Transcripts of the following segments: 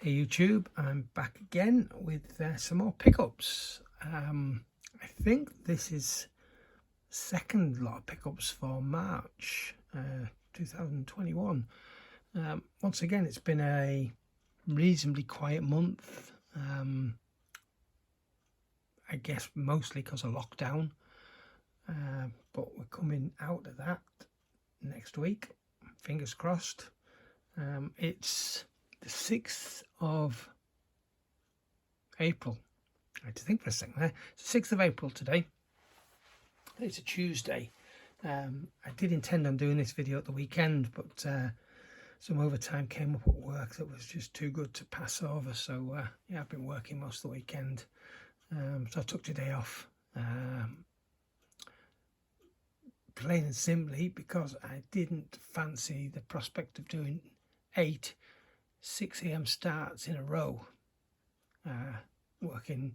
Hey YouTube, I'm back again with some more pickups. I think this is second lot of pickups for March 2021. Once again, it's been a reasonably quiet month. I guess mostly because of lockdown, but we're coming out of that next week, fingers crossed. It's the 6th of April. I had to think for a second there. It's the 6th of April today. It's a Tuesday. I did intend on doing this video at the weekend, but some overtime came up at work that was just too good to pass over. So yeah, I've been working most of the weekend. So I took today off. Plain and simply because I didn't fancy the prospect of doing 8 6 a.m. starts in a row, working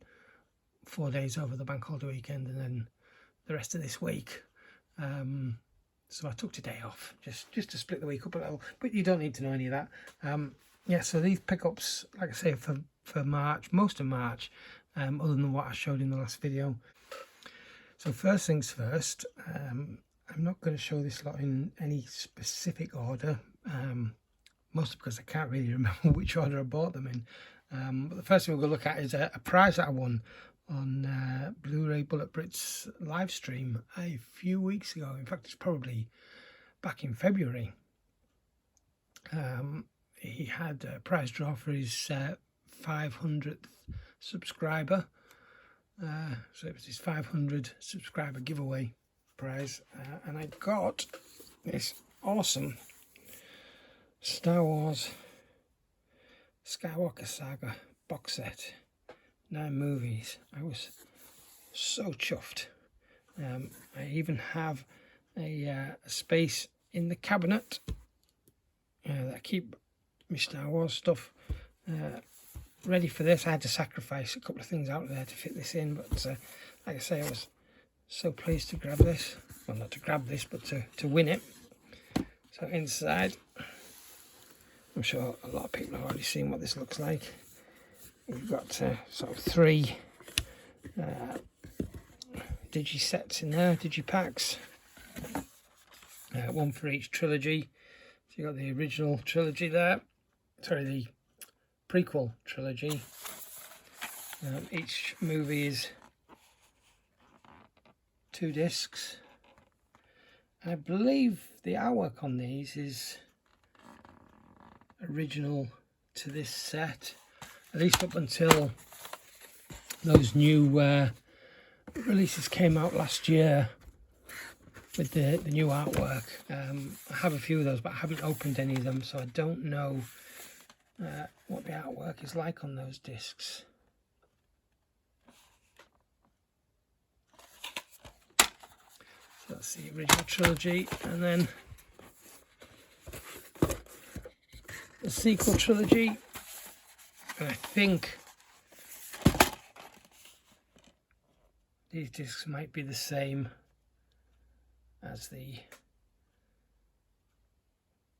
4 days over the bank holiday weekend and then the rest of this week. So I took today off just to split the week up a little, but you don't need to know any of that. Yeah, so these pickups, like I say, for March, most of March, other than what I showed in the last video. So first things first, I'm not going to show this lot in any specific order, mostly because I can't really remember which order I bought them in. But the first thing we're going to look at is a prize that I won on BluRayBulletBrit's live stream a few weeks ago. In fact, it's probably back in February. He had a prize draw for his 500th subscriber. So it was his 500 subscriber giveaway prize. And I got this awesome Star Wars Skywalker Saga box set, 9 movies. I was so chuffed. I even have a space in the cabinet that I keep my Star Wars stuff ready for this. I had to sacrifice a couple of things out there to fit this in, but like I say, I was so pleased to grab this. Well, not to grab this, but to win it. So inside, I'm sure a lot of people have already seen what this looks like. You've got sort of 3 digi sets in there, digi packs, one for each trilogy. So you've got the original trilogy there, sorry, the prequel trilogy. Each movie is 2 discs. I believe the artwork on these is original to this set, at least up until those new releases came out last year with the new artwork. I have a few of those, but I haven't opened any of them, so I don't know what the artwork is like on those discs. So that's the original trilogy, and then the sequel trilogy, and I think these discs might be the same as the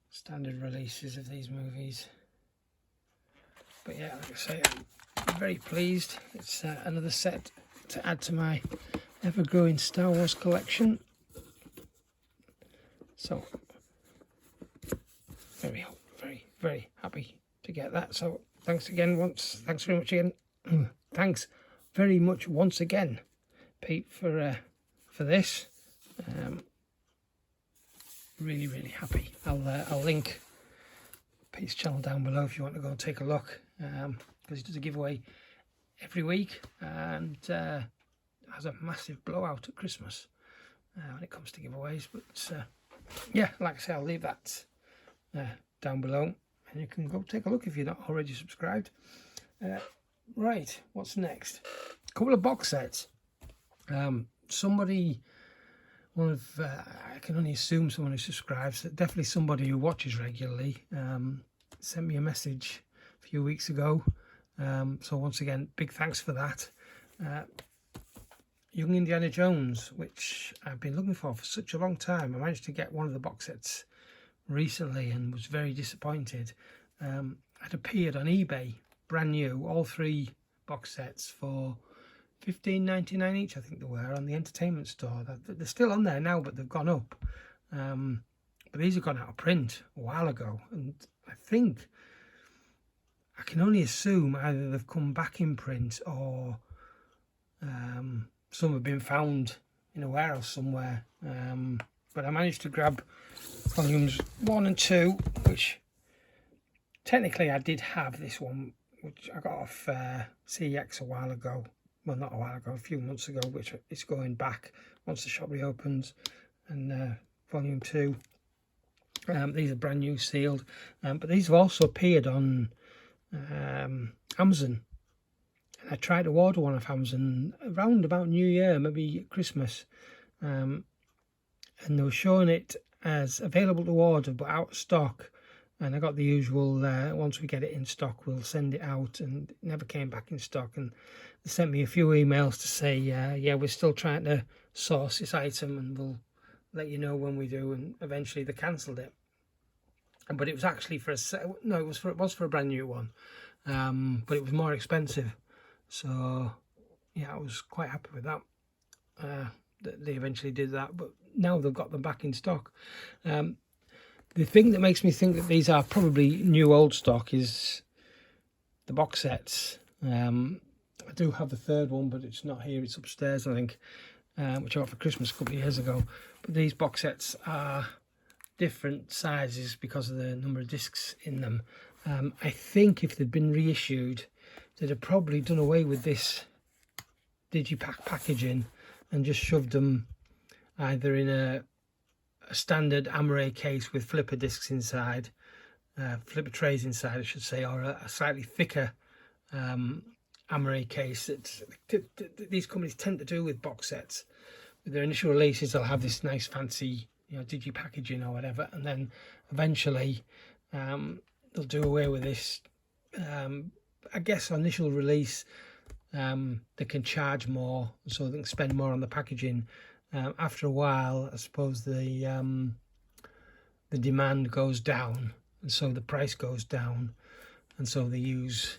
standard releases of these movies. But yeah, like I say, I'm very pleased. It's another set to add to my ever-growing Star Wars collection. So very happy to get that. So thanks very much again. Thanks very much once again, Pete, for this. Really happy. I'll link Pete's channel down below if you want to go and take a look, because he does a giveaway every week and has a massive blowout at Christmas when it comes to giveaways. But yeah, like I say, I'll leave that down below, and you can go take a look if you're not already subscribed. Right, what's next? A couple of box sets. Somebody, I can only assume someone who subscribes, definitely somebody who watches regularly, sent me a message a few weeks ago. So once again, big thanks for that. Young Indiana Jones, which I've been looking for such a long time. I managed to get one of the box sets recently and was very disappointed. had appeared on eBay, brand new, all 3 box sets for $15.99 each, I think they were, on the entertainment store. They're still on there now, but they've gone up. But these have gone out of print a while ago, and I think, I can only assume either they've come back in print or some have been found in a warehouse somewhere. But I managed to grab volumes 1 and 2, which technically I did have this one, which I got off CEX a while ago. Well, not a while ago, a few months ago, which is going back once the shop reopens. And volume 2, these are brand new, sealed, but these have also appeared on Amazon. And I tried to order one off Amazon around about New Year, maybe Christmas, and they were showing it as available to order but out of stock. And I got the usual, once we get it in stock, we'll send it out, and it never came back in stock. And they sent me a few emails to say, yeah, we're still trying to source this item and we'll let you know when we do. And eventually they cancelled it. But it was actually for it was for a brand new one, but it was more expensive. So yeah, I was quite happy with that. That they eventually did that, but now they've got them back in stock. The thing that makes me think that these are probably new old stock is the box sets. I do have the 3rd one, but it's not here, it's upstairs, I think, which I got for Christmas a couple of years ago. But these box sets are different sizes because of the number of discs in them. I think if they'd been reissued, they'd have probably done away with this digipack packaging and just shoved them either in a standard Amaray case with flipper discs inside, flipper trays inside, I should say, or a slightly thicker Amaray case that these companies tend to do with box sets. With their initial releases, they'll have this nice fancy, digi packaging or whatever, and then eventually they'll do away with this. I guess initial release, they can charge more, so they can spend more on the packaging. After a while, I suppose the demand goes down, and so the price goes down, and so they use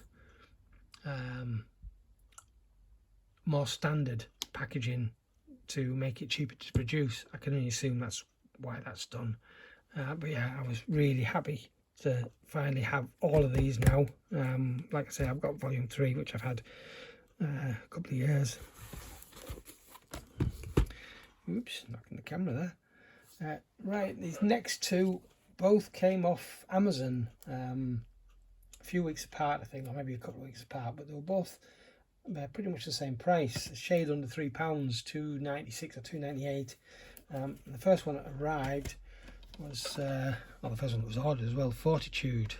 more standard packaging to make it cheaper to produce. I can only assume that's why that's done. But yeah, I was really happy to finally have all of these now. Like I say, I've got volume 3, which I've had a couple of years. Oops, knocking the camera there. Right, these next 2 both came off Amazon a few weeks apart, I think, or maybe a couple of weeks apart, but they were both pretty much the same price, a shade under £3, £2.96 or £2.98. The first one that arrived was, the first one that was ordered as well, Fortitude,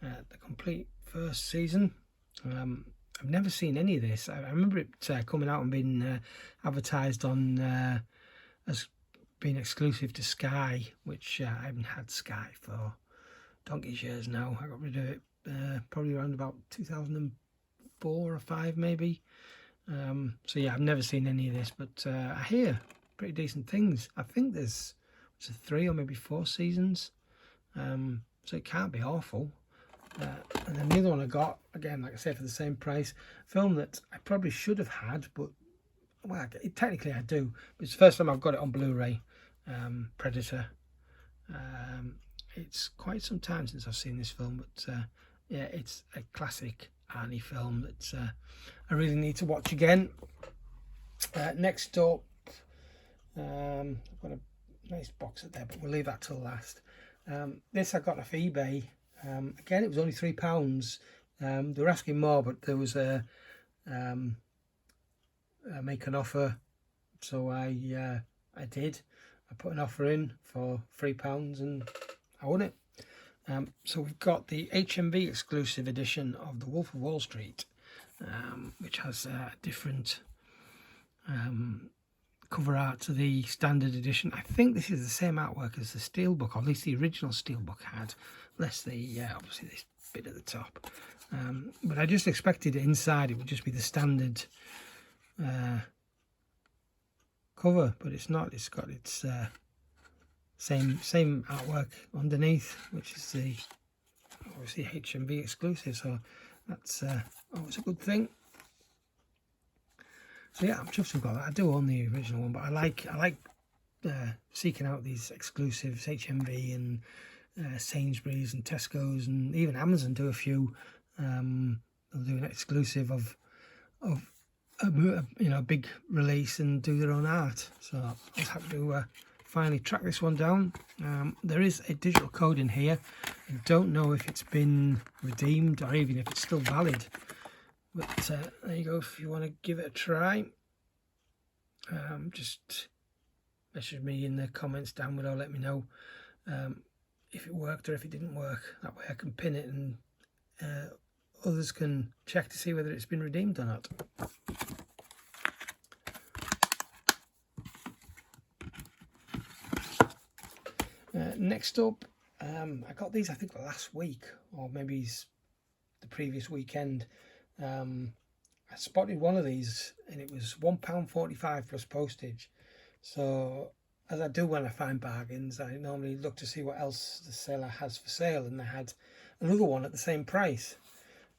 the complete first season. I've never seen any of this. I remember it coming out and being advertised on as being exclusive to Sky, which I haven't had Sky for donkey's years now. I got rid of it probably around about 2004 or 5 maybe. So yeah, I've never seen any of this, but I hear pretty decent things. I think there's 3 or maybe 4 seasons, so it can't be awful. And then the other one I got, again, like I said, for the same price, a film that I probably should have had, but well, technically I do, but it's the first time I've got it on Blu-ray, Predator. It's quite some time since I've seen this film, but yeah, it's a classic Arnie film that I really need to watch again. Next up, I've got a nice box up there, but we'll leave that till last. This I got off eBay. Again, it was only £3. They were asking more, but there was a make an offer, so I did. I put an offer in for £3 and I won it. So we've got the HMV exclusive edition of The Wolf of Wall Street, which has a different cover art to the standard edition. I think this is the same artwork as the steelbook, or at least the original steelbook had, less the obviously this bit at the top. But I just expected inside it would just be the standard cover, but it's not. It's got its same artwork underneath, which is the, obviously HMV exclusive, so that's always a good thing. So yeah, I'm chuffed we've got that. I do own the original one, but I like seeking out these exclusives. HMV and Sainsbury's and Tesco's and even Amazon do a few. They'll do an exclusive of a big release and do their own art. So I was happy to finally track this one down. There is a digital code in here. I don't know if it's been redeemed or even if it's still valid. But there you go, if you want to give it a try. Just message me in the comments down below, let me know if it worked or if it didn't work. That way I can pin it and others can check to see whether it's been redeemed or not. Next up, I got these I think last week or maybe the previous weekend. I spotted one of these and it was £1.45 plus postage. So as I do when I find bargains, I normally look to see what else the seller has for sale, and they had another one at the same price.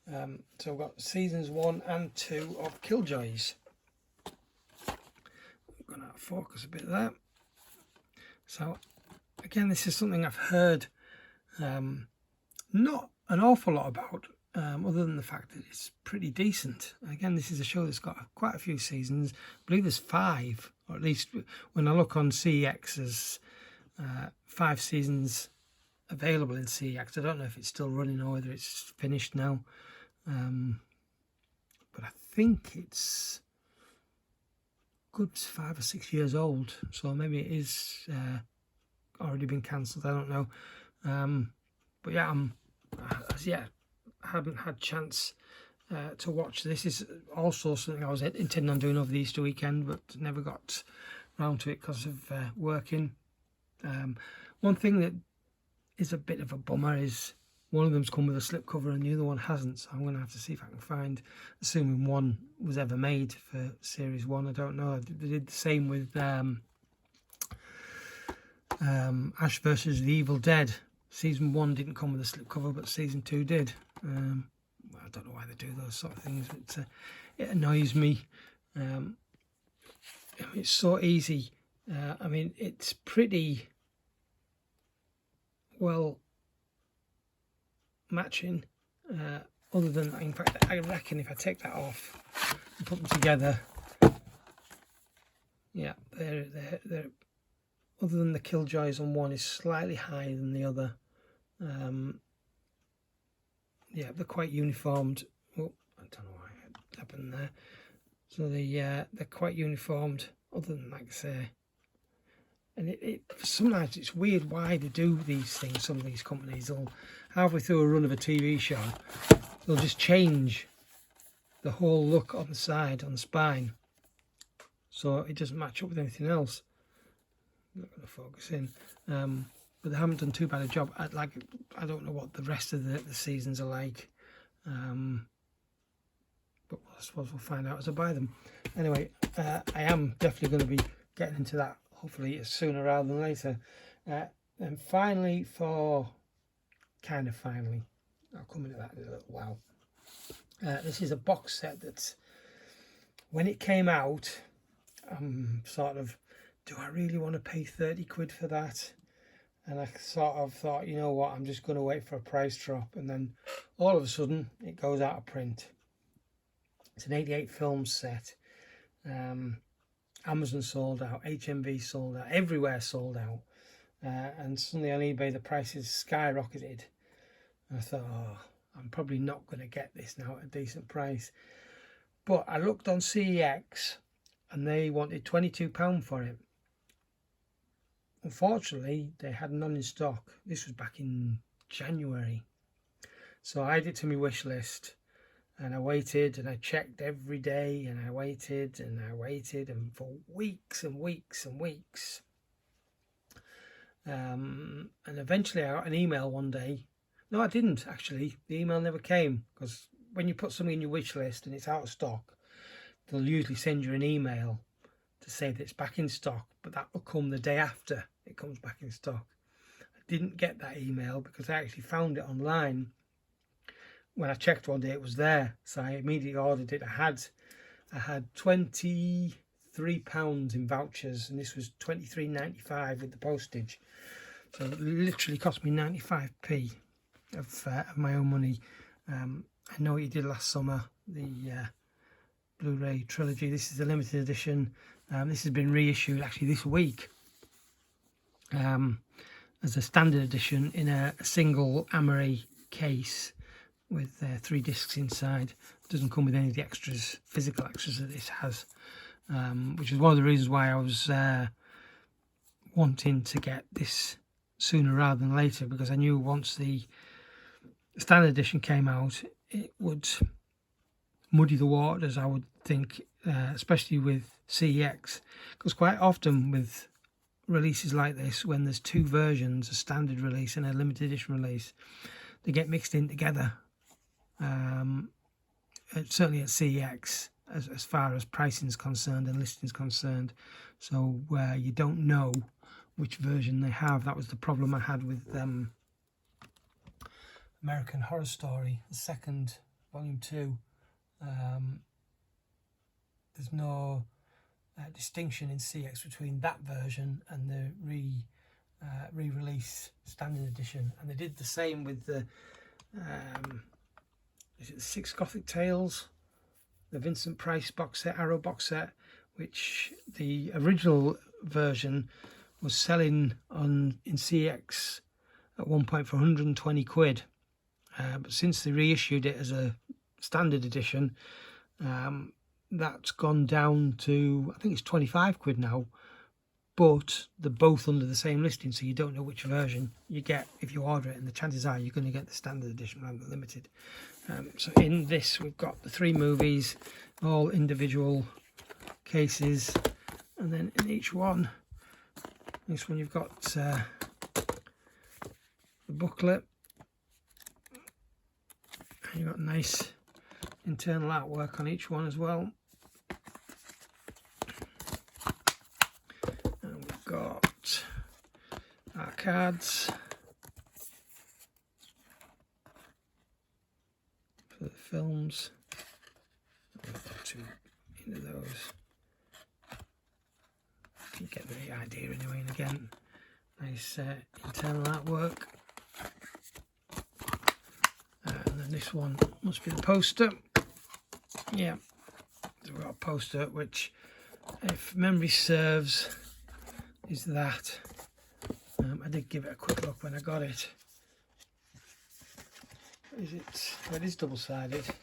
So I've got seasons 1 and 2 of Killjoys. I'm going to focus a bit there. So again, this is something I've heard not an awful lot about, other than the fact that it's pretty decent. Again, this is a show that's got quite a few seasons. I believe there's 5, or at least when I look on CEX, there's 5 seasons available in CEX. I don't know if it's still running or whether it's finished now, but I think it's good 5 or 6 years old, so maybe it is already been cancelled. I don't know, but yeah, I haven't had chance to watch. This is also something I was intending on doing over the Easter weekend, but never got round to it because of working. One thing that is a bit of a bummer is one of them's come with a slipcover and the other one hasn't, so I'm going to have to see if I can find, assuming one was ever made for series 1. I don't know. They did the same with Ash versus the Evil Dead. Season 1 didn't come with a slipcover, but season 2 did. I don't know why they do those sort of things, but it annoys me. It's so easy. I mean, it's pretty well matching. Other than, in fact, I reckon if I take that off and put them together, yeah, they're other than the Killjoys on one is slightly higher than the other. Yeah, they're quite uniformed. Oh, I don't know why it happened there. So they're quite uniformed, other than, like I say. And sometimes it's weird why they do these things. Some of these companies will, halfway through a run of a TV show, they'll just change the whole look on the side, on the spine, so it doesn't match up with anything else. I'm not going to focus in. But they haven't done too bad a job. I don't know what the rest of the seasons are like, but I suppose we'll find out as I buy them. Anyway, I am definitely going to be getting into that, hopefully sooner rather than later. And finally, I'll come into that in a little while. This is a box set that, when it came out, sort of, do I really want to pay 30 quid for that? And I sort of thought, you know what, I'm just going to wait for a price drop. And then all of a sudden, it goes out of print. It's an 88 film set. Amazon sold out, HMV sold out, everywhere sold out. And suddenly on eBay, the prices skyrocketed. And I thought, oh, I'm probably not going to get this now at a decent price. But I looked on CEX and they wanted £22 for it. Unfortunately, they had none in stock. This was back in January. So I added it to my wish list, and I waited and I checked every day, and I waited and I waited, and for weeks and weeks and weeks. And eventually I got an email one day. No, I didn't actually. The email never came, because when you put something in your wish list and it's out of stock, they'll usually send you an email to say that it's back in stock, but that will come the day after. It comes back in stock. I didn't get that email because I actually found it online when I checked one day, it was there, so I immediately ordered it. I had £23 in vouchers, and this was £23.95 with the postage. So it literally cost me 95p of my own money. I know what you did last summer, the Blu-ray trilogy. This is the limited edition. This has been reissued actually this week as a standard edition in a single Amory case with 3 discs inside. It doesn't come with any of the extras, physical extras that this has, which is one of the reasons why I was wanting to get this sooner rather than later, because I knew once the standard edition came out, it would muddy the waters, I would think, especially with CEX, because quite often with releases like this, when there's 2 versions, a standard release and a limited edition release, they get mixed in together. Certainly at CEX, as far as pricing is concerned and listing is concerned, so you don't know which version they have. That was the problem I had with American Horror Story, the second, volume 2. There's no distinction in CX between that version and the re-release standard edition, and they did the same with the is it the 6 Gothic Tales, the Vincent Price box set, Arrow box set, which the original version was selling in CX at one point for 120 quid, but since they reissued it as a standard edition, that's gone down to, I think it's 25 quid now, but they're both under the same listing, so you don't know which version you get if you order it, and the chances are you're going to get the standard edition rather than limited. So in this we've got the 3 movies, all individual cases, and then in each one, this one you've got the booklet, and you've got nice internal artwork on each one as well. And we've got our cards for the films. We've got 2 into those. You get the idea anyway, and again, nice internal artwork. And then this one must be the poster. Yeah, so we've got a poster which, if memory serves, is that. I did give it a quick look when I got it. Is it? Well, it is double-sided. So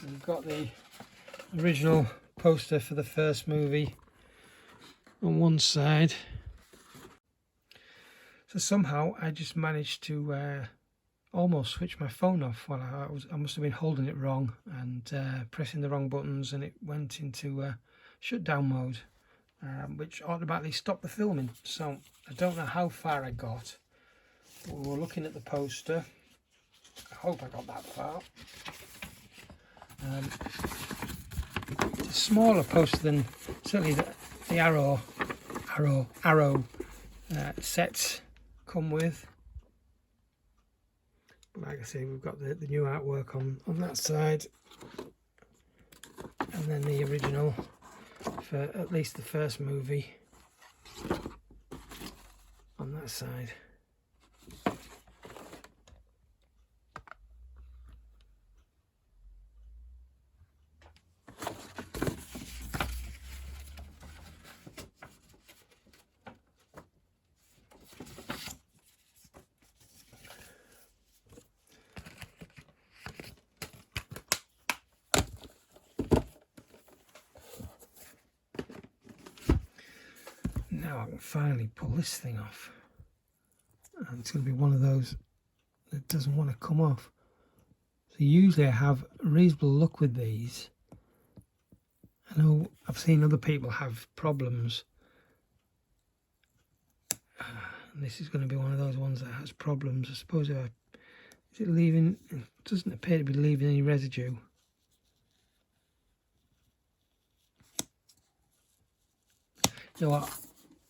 we've got the original poster for the first movie on one side. So somehow I just managed to almost switch my phone off while I must have been holding it wrong and pressing the wrong buttons, and it went into shutdown mode, which automatically stopped the filming. So I don't know how far I got. We were looking at the poster. I hope I got that far. It's a smaller poster than certainly the Arrow sets come with. Like I say, we've got the new artwork on that side, and then the original for at least the first movie on that side. Now I can finally pull this thing off, and it's going to be one of those that doesn't want to come off. So usually I have reasonable luck with these. I know I've seen other people have problems, and this is going to be one of those ones that has problems. I suppose is it leaving? It doesn't appear to be leaving any residue. You know what?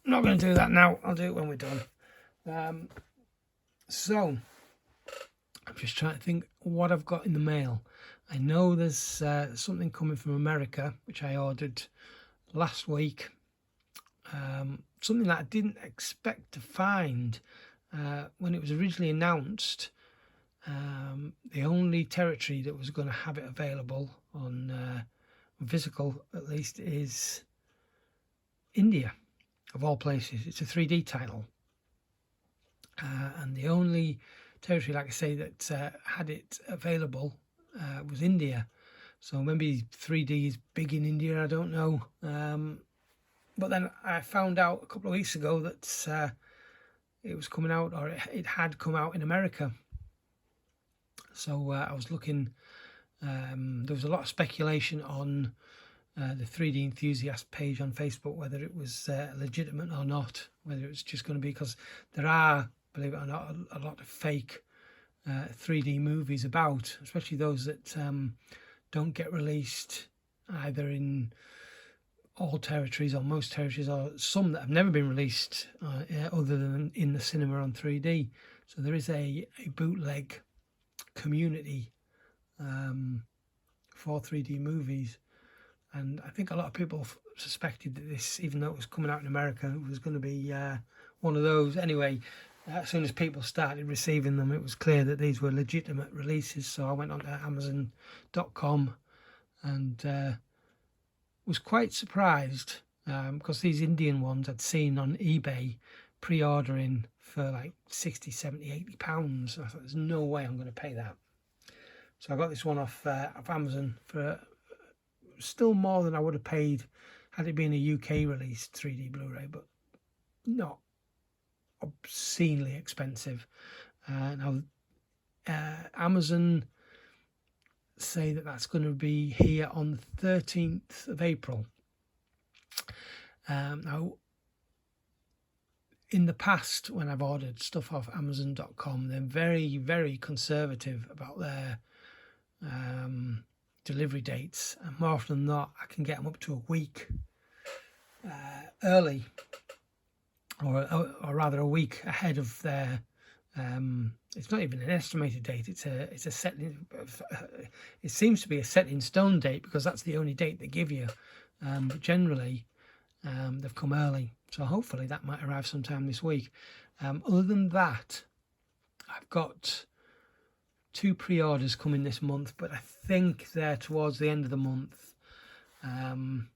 I'm not going to do that now. I'll do it when we're done. So I'm just trying to think what I've got in the mail. I know there's something coming from America, which I ordered last week. Something that I didn't expect to find when it was originally announced. The only territory that was going to have it available on physical, at least, is India, of all places. It's a 3D title, and the only territory, like I say, that had it available was India. So maybe 3D is big in India, I don't know. But then I found out a couple of weeks ago that it was coming out, or it had come out in America. So I was looking, there was a lot of speculation on the 3D enthusiast page on Facebook, whether it was legitimate or not, whether it's just going to be, because there are, believe it or not, a lot of fake 3D movies about, especially those that don't get released either in all territories or most territories, or some that have never been released other than in the cinema on 3D. So there is a bootleg community for 3D movies, and I think a lot of people suspected that this, even though it was coming out in America, it was going to be one of those. Anyway, as soon as people started receiving them, it was clear that these were legitimate releases. So I went on to Amazon.com and was quite surprised because these Indian ones I'd seen on eBay pre-ordering for like 60, 70, 80 pounds. I thought, there's no way I'm going to pay that. So I got this one off Amazon for still more than I would have paid had it been a UK released 3D Blu-ray, but not obscenely expensive. Now Amazon say that that's going to be here on the 13th of April. Now, in the past, when I've ordered stuff off Amazon.com, they're very, very conservative about their delivery dates, and more often than not, I can get them up to a week early, or rather a week ahead of their. It's not even an estimated date. It's a set. It seems to be a set in stone date because that's the only date they give you. But generally, they've come early, so hopefully that might arrive sometime this week. Other than that, I've got 2 pre-orders coming this month, but I think they're towards the end of the month. I'm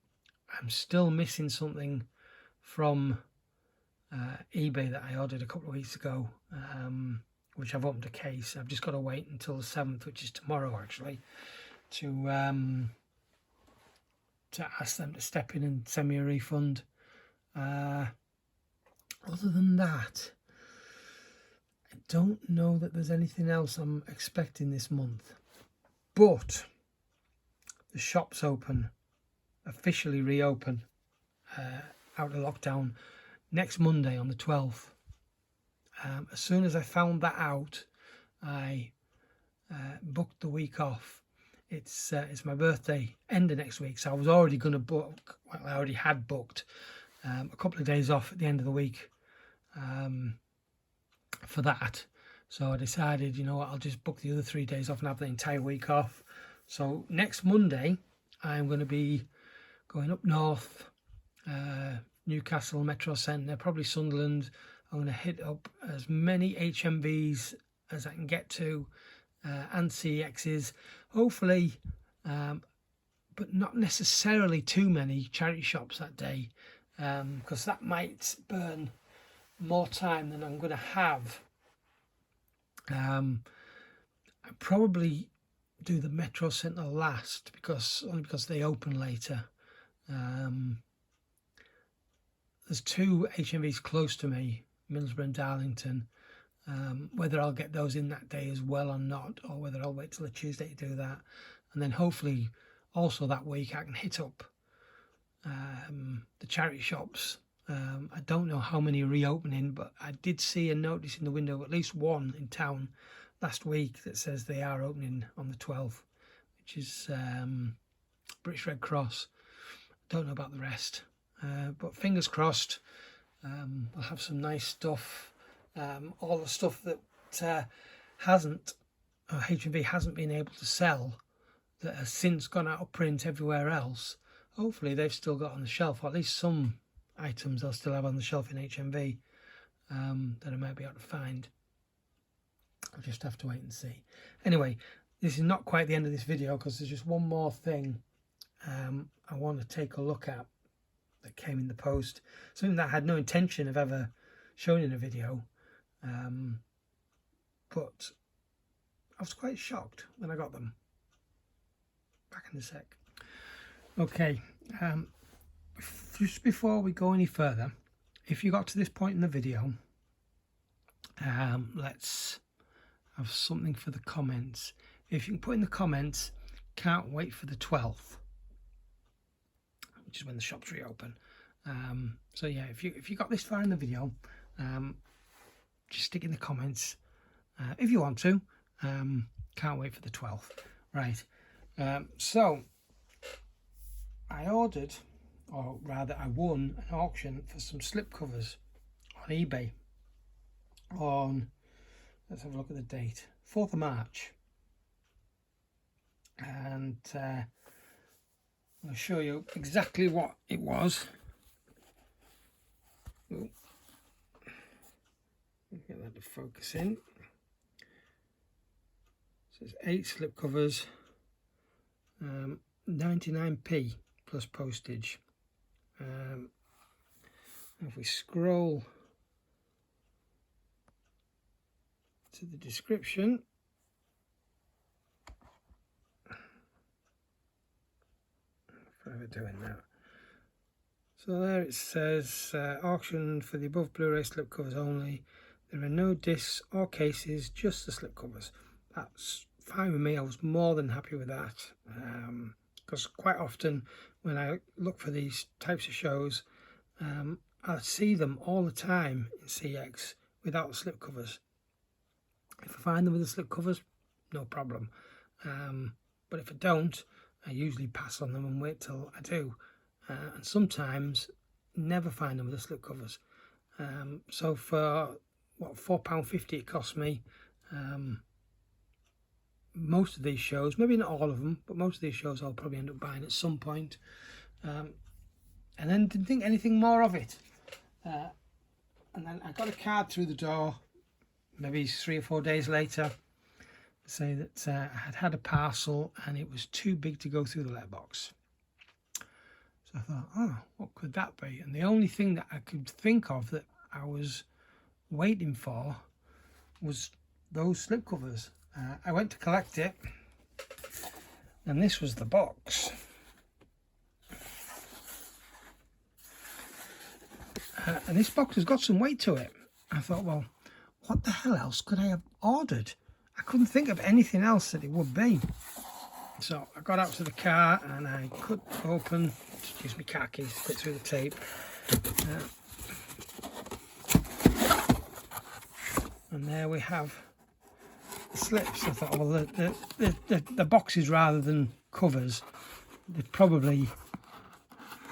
still missing something from eBay that I ordered a couple of weeks ago, which I've opened a case. I've just got to wait until the 7th, which is tomorrow actually, to ask them to step in and send me a refund. Other than that, I don't know that there's anything else I'm expecting this month, but the shops officially reopen out of lockdown next Monday on the 12th. As soon as I found that out, I booked the week off. It's my birthday end of next week, so I was already going to book. Well, I already had booked a couple of days off at the end of the week for that. So I decided, you know what, I'll just book the other 3 days off and have the entire week off. So next Monday, I'm going to be going up north, Newcastle, Metro Centre, probably Sunderland. I'm going to hit up as many HMVs as I can get to, and CXs, hopefully, but not necessarily too many charity shops that day, because that might burn more time than I'm going to have. I probably do the Metro Centre last only because they open later. There's 2 HMVs close to me, Middlesbrough and Darlington. Whether I'll get those in that day as well or not, or whether I'll wait till a Tuesday to do that, and then hopefully also that week I can hit up the charity shops. I don't know how many are reopening, but I did see a notice in the window, at least one in town last week, that says they are opening on the 12th, which is British Red Cross. Don't know about the rest, but fingers crossed. I'll have some nice stuff. All the stuff that hasn't HMV hasn't been able to sell, that has since gone out of print everywhere else, hopefully they've still got on the shelf, or at least some items they'll still have on the shelf in HMV that I might be able to find. I'll just have to wait and see. Anyway, this is not quite the end of this video, because there's just one more thing I want to take a look at that came in the post, something that I had no intention of ever showing in a video, but I was quite shocked when I got them. Back in a sec. Okay, just before we go any further, if you got to this point in the video, let's have something for the comments. If you can put in the comments, can't wait for the 12th, which is when the shops reopen. So yeah, if you got this far in the video, just stick in the comments if you want to. Can't wait for the 12th. Right, so I ordered, or rather I won an auction for some slipcovers on eBay on, let's have a look at the date, 4th of March. And I'll show you exactly what it was. Ooh. Get that to focus in. So it's 8 slipcovers, 99p plus postage. If we scroll to the description, forever doing that. So there it says auction for the above Blu-ray slipcovers only. There are no discs or cases, just the slipcovers. That's fine with me. I was more than happy with that, because quite often when I look for these types of shows, I see them all the time in CX without the slipcovers. If I find them with the slipcovers, no problem. But if I don't, I usually pass on them and wait till I do. And sometimes never find them with the slipcovers. So for what, £4.50 it cost me, most of these shows, maybe not all of them, but most of these shows I'll probably end up buying at some point. And then didn't think anything more of it. And then I got a card through the door, maybe 3 or 4 days later, to say that I had had a parcel and it was too big to go through the letterbox. So I thought, oh, what could that be? And the only thing that I could think of that I was waiting for was those slipcovers. I went to collect it, and this was the box. And this box has got some weight to it. I thought, well, what the hell else could I have ordered? I couldn't think of anything else that it would be. So I got out to the car and I cut open, just use my car keys to put through the tape. And there we have the slips. I thought, well, the boxes rather than covers, they'd probably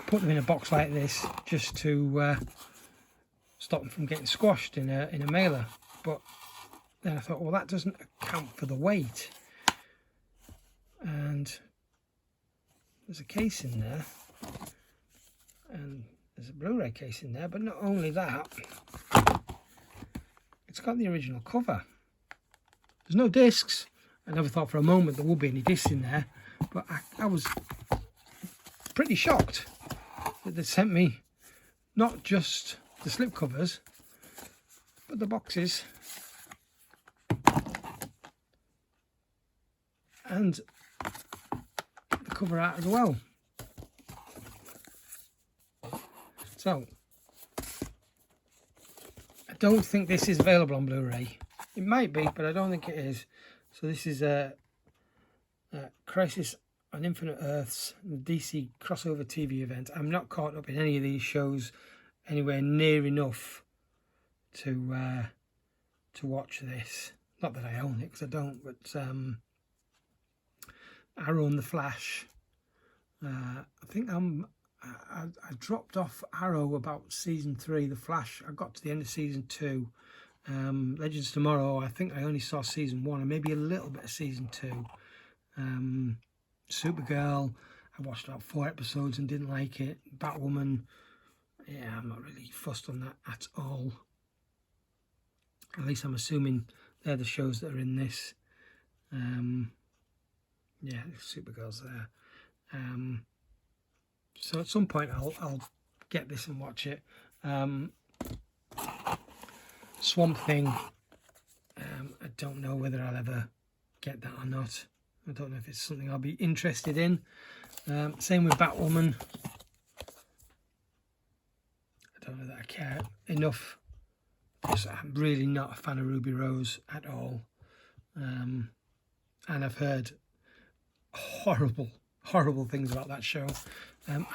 put them in a box like this just to stop them from getting squashed in a mailer. But then I thought, well, that doesn't account for the weight. And there's a case in there, and there's a Blu-ray case in there, but not only that, it's got the original cover. There's no discs. I never thought for a moment there would be any discs in there, but I was pretty shocked that they sent me not just the slipcovers, but the boxes and the cover art as well. So I don't think this is available on Blu-ray. It might be, but I don't think it is. So this is a Crisis on Infinite Earths, the DC crossover TV event. I'm not caught up in any of these shows anywhere near enough to watch this. Not that I own it, because I don't, but Arrow and the Flash. I think I dropped off Arrow about season 3. The Flash, I got to the end of season 2, Legends Tomorrow, I think I only saw season 1 and maybe a little bit of season 2. Supergirl, I watched about 4 episodes and didn't like it. Batwoman, yeah, I'm not really fussed on that at all. At least I'm assuming they're the shows that are in this. Yeah, Supergirl's there. So at some point I'll get this and watch it. Swamp Thing, I don't know whether I'll ever get that or not. I don't know if it's something I'll be interested in. Same with Batwoman. I don't know that I care enough, because I'm really not a fan of Ruby Rose at all. And I've heard horrible things about that show.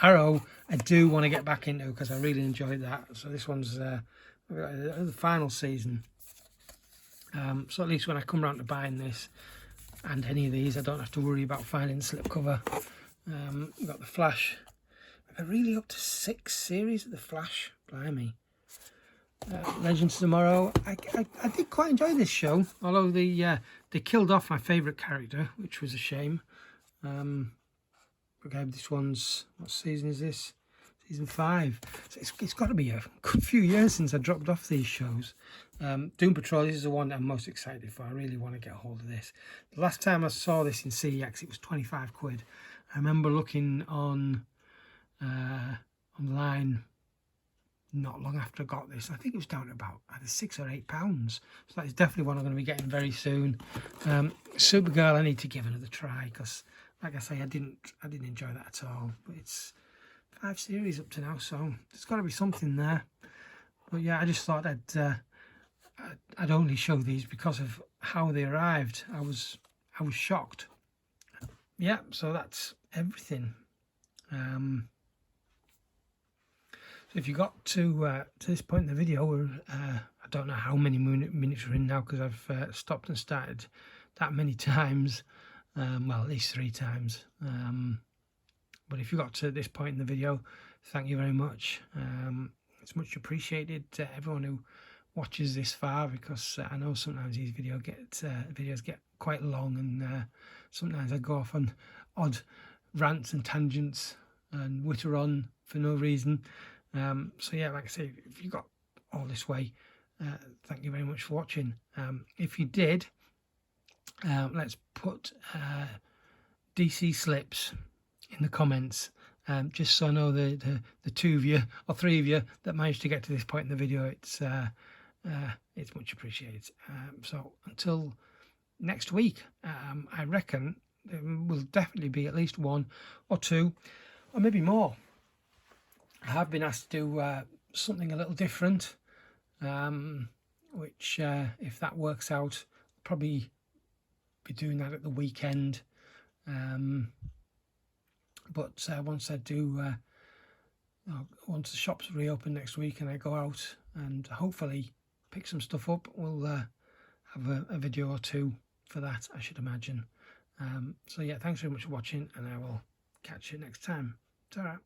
Arrow, I do want to get back into because I really enjoyed that. So this one's the final season. So at least when I come around to buying this and any of these, I don't have to worry about finding the slipcover. We've got The Flash. We're really up to 6 series of The Flash. Blimey. Legends Tomorrow. I did quite enjoy this show, although they killed off my favourite character, which was a shame. Okay, this one's, what season is this? Season 5. So it's got to be a good few years since I dropped off these shows. Doom Patrol, this is the one that I'm most excited for. I really want to get a hold of this. The last time I saw this in CEX, it was 25 quid. I remember looking on online not long after I got this. I think it was down to about either £6 or £8. So that is definitely one I'm going to be getting very soon. Supergirl, I need to give another try because, like I say, I didn't enjoy that at all. But it's 5 series up to now, so there's got to be something there. But yeah, I just thought I'd only show these because of how they arrived. I was shocked. Yeah, so that's everything. So if you got to this point in the video, I don't know how many minutes we're in now because I've stopped and started that many times. Well, at least 3 times. But if you got to this point in the video, thank you very much. It's much appreciated to everyone who watches this far, because I know sometimes these videos get quite long, and sometimes I go off on odd rants and tangents and witter on for no reason. So yeah, like I say, if you got all this way, thank you very much for watching. If you did, let's put DC slips in the comments, just so I know the 2 of you or 3 of you that managed to get to this point in the video. It's much appreciated. So until next week, I reckon there will definitely be at least 1 or 2 or maybe more. I have been asked to do something a little different, which if that works out, I'll probably be doing that at the weekend. But once I do, once the shops reopen next week and I go out and hopefully pick some stuff up, we'll have a video or 2 for that, I should imagine. So yeah, thanks very much for watching, and I will catch you next time. Ta-ra.